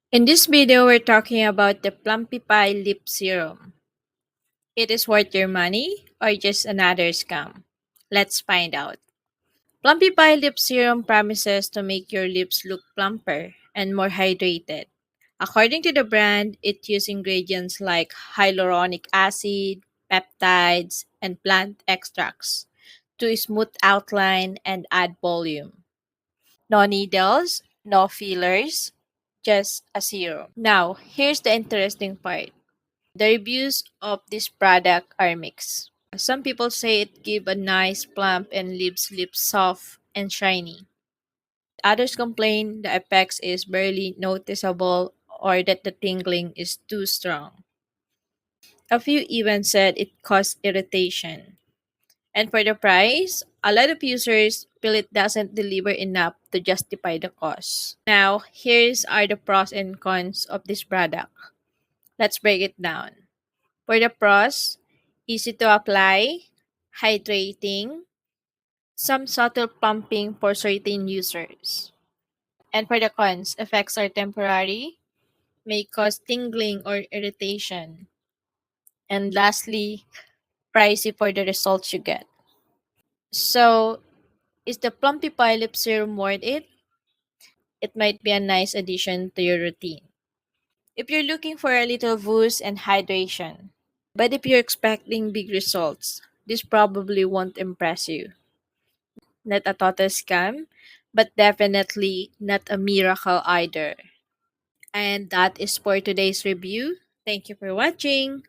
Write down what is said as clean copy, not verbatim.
In this video, we're talking about the Plumpify Lip Serum. It is worth your money or just another scam? Let's find out. Plumpify Lip Serum promises to make your lips look plumper and more hydrated. According to the brand, it uses ingredients like hyaluronic acid, peptides, and plant extracts to smooth outline and add volume. No needles, no fillers, just a serum. Now, here's the interesting part. The reviews of this product are mixed. Some people say it gives a nice plump and leaves lips soft and shiny. Others complain the effects is barely noticeable or that the tingling is too strong. A few even said it caused irritation. And for the price, a lot of users feel it doesn't deliver enough to justify the cost. Now, here's are the pros and cons of this product. Let's break it down. For the pros, easy to apply, hydrating, some subtle pumping for certain users. And for the cons, effects are temporary, may cause tingling or irritation. And lastly, pricey for the results you get. So, is the Plumpify Lip Serum worth it? It might be a nice addition to your routine. If you're looking for a little boost and hydration. But if you're expecting big results, this probably won't impress you. Not a total scam, but definitely not a miracle either. And that is for today's review. Thank you for watching.